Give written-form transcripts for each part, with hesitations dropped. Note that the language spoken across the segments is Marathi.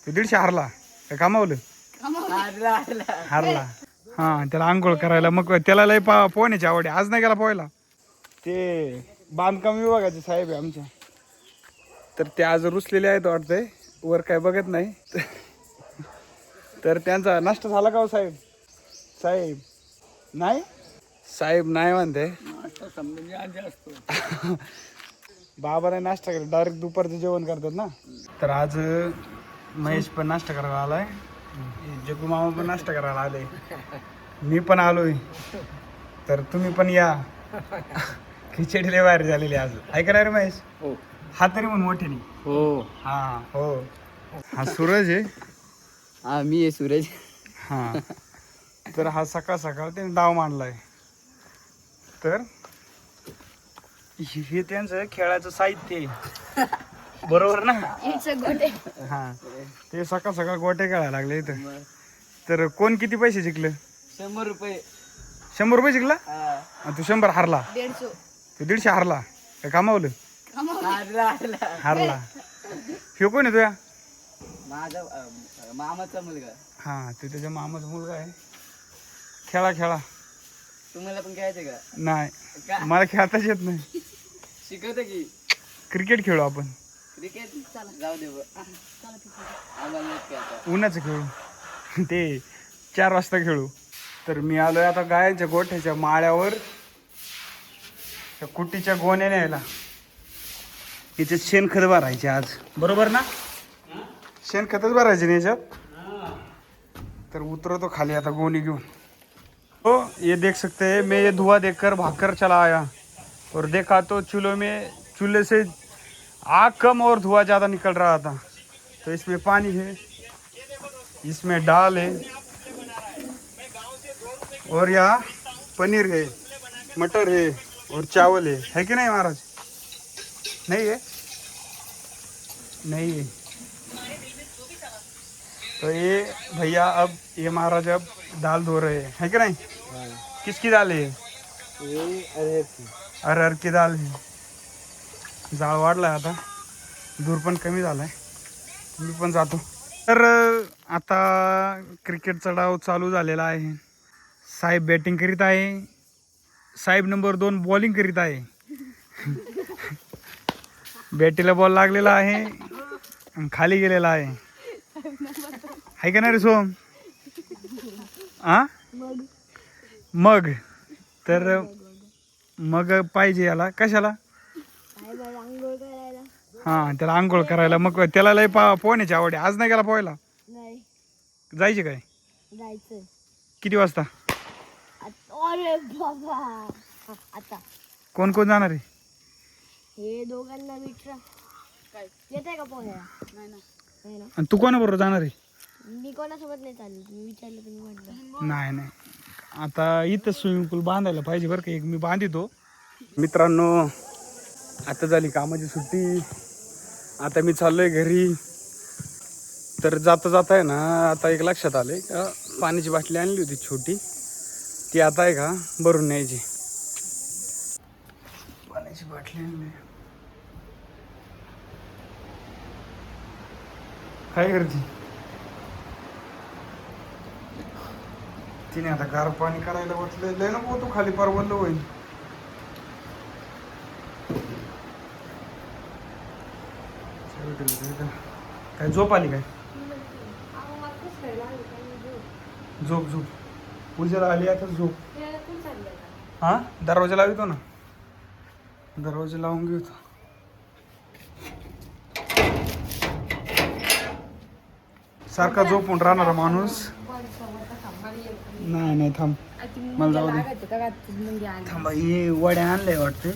तू 150 हारला काय कामावलं? हारला. हा त्याला आंघोळ करायला मग त्याला लय पोहण्याची आवड आहे. आज नाही गेला पोहायला. ते बांधकाम विभागाचे साहेब आहे आमच्या, तर ते आज रुसलेले आहेत वाटतंय, वर काय बघत नाही. तर त्यांचा नाश्ता झाला का हो साहेब? साहेब नाही, साहेब नाही म्हणते. बाबा नाही नाश्ता करत, डायरेक्ट दुपारचं जेवण करतात ना. तर आज महेश पण नाश्ता करायला आलाय, जगू मामा पण नाश्ता करायला आले, मी पण आलोय. तर तुम्ही पण या. खिचडी लय भारी झालेली आज, ऐका रे महेश? हो. हा तरी म्हणून मोठे नाही. हो. हा हो. हा सूरज आहे. हा मी आहे सूरज. हा तर हा सकाळ सकाळ त्याने डाव मांडलाय. तर हे त्यांचं खेळाचं साहित्य आहे, बरोबर ना? हा ते सकाळ सकाळ गोटे खेळायला लागले इथं. तर कोण किती पैसे जिंकले? 100 रुपये. 100 रुपये जिंकला? तू 100 हारला. 150. तू 150 हारला काय कामावलं? हारला. हे कोण आहे तुया? माझा मामाचा मुलगा. हा ते त्याच्या मामाचा मुलगा आहे. खेळा खेळा. तुम्हाला पण खेळायचं का? नाही मला खेळताच येत नाही. शिकवतो की. क्रिकेट खेळू आपण. क्रिकेट जाऊ दे आम्हाला खेळायचं. उन्हाचं खेळू. ते 4 वाजता खेळू. तर मी आलोय आता गायांच्या गोठ्याच्या माळ्यावर त्या कुट्टीच्या गोण्या न्यायला. याच्यात शेणखत भरायचे आज, बरोबर ना? शेणखतच भरायचे ना याच्यात. तर उतरतो खाली आता गोणी घेऊन. तो ये देख सकते हैं, मैं ये धुआं देखकर भागकर चला आया और देखा तो चूल्हे से आग कम और धुआं ज़्यादा निकल रहा था. तो इसमें पानी है, इसमें दाल है और यहाँ पनीर है, मटर है और चावल है कि नहीं महाराज? नहीं है? नहीं है. तो ये भैया अब ये महाराज अब दाल धो रहे हैं, है कि नहीं? किसकी दाल है? अरहर की दाल है. जाळ वाढलाय आता, दूर पण कमी झालाय. मी पण जातो. तर आता क्रिकेटचा डाव चालू झालेला आहे. साहेब बॅटिंग करीत आहे, साहेब नंबर 2 बॉलिंग करीत आहे. बॅटीला बॉल लागलेला आहे आणि खाली गेलेला आहे. का नाही रे सोम? मग तर मग पाहिजे याला कशाला? हा त्याला आंघोळ करायला. मग त्याला लय पोहण्याची आवड आहे. आज नाही गेला पोहायला? जायचे काय? किती वाजता? आता कोण कोण जाणार आहे? हे दोघांना विचार काय येते का पोहायला? नाही ना. आणि तू कोणाबरोबर जाणार आहे? मी कोणासोबत नाही चालली, तुम्ही विचारलं तुम्ही म्हटलं. नाही आता इथं स्विमिंग पूल बांधायला पाहिजे बरं का. एक मी बांधितो. मित्रांनो आता झाली कामाची सुट्टी, आता मी चाललोय घरी. तर जाता जाता आहे ना, आता एक लक्षात आलंय का पाण्याची बाटली आणली होती छोटी, ती आता आहे का भरून न्यायची. पाण्याची बाटली आणली. काय करते तिने? आता गार पाणी करायला बसले. लय नको तू खाली परवडलं होईल. काय झोप आली काय? झोप झोप. पूजेला आली आता झोप. हा दरवाजा लावतो ना, दरवाजा लावून घेतो. सारखा झोपून राहणारा माणूस. नाही थांब, मला जाऊ दे. थांबा हे वड्या आणलंय वाटते.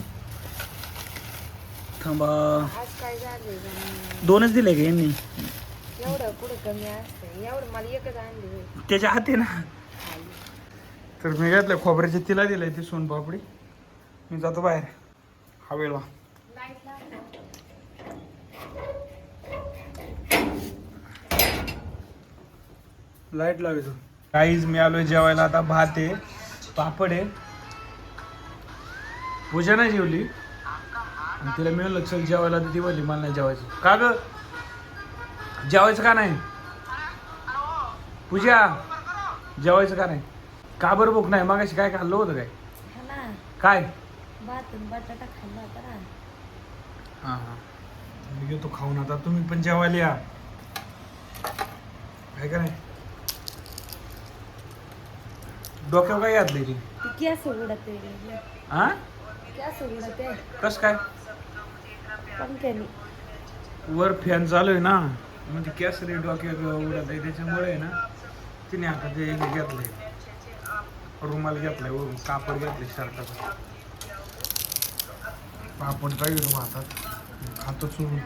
थांबा 2च दिले का यांनी? एवढं पुढे कमी असतं, एवढं मला एकच आणली. त्याच्या हाती ना. तर मी घेतलं खोबऱ्याची तिला दिलंय ती सोनपापडी. मी जातो बाहेर हवेला. लाईट लावतो. काहीच मी आलोय जेवायला. आता भात आहे, पापड आहे. पूजा नाही जेवली आणि तिला मिळालं चल जेवायला, तर ती बोलली मला नाही जेवायचं. का ग जेवायचं का नाही? पूजा जेवायचं का नाही? का बरं भूक नाही? मगाशी काय खाल्लं होतं काय? काय? भात आणि बटाटा खाल्ला होता ना. हा हा मी घेतो खाऊन. आता तुम्ही पण जेवायला या, काय का नाही? डोक्यावर काय घातलंय ती? गॅस उघडत आहे. हा गॅस उघडत आहे कस काय? पंख्याने. वर फॅन चालू आहे ना, म्हणजे केसरी डोक्यावर उडत आहे, त्याच्यामुळे आहे ना तिने आता ते हे घेतलंय, रुमाल घेतलाय वरून, कापड घेतलंय शर्टाचं. पापड काय घेतो हातात, खातो चुरून.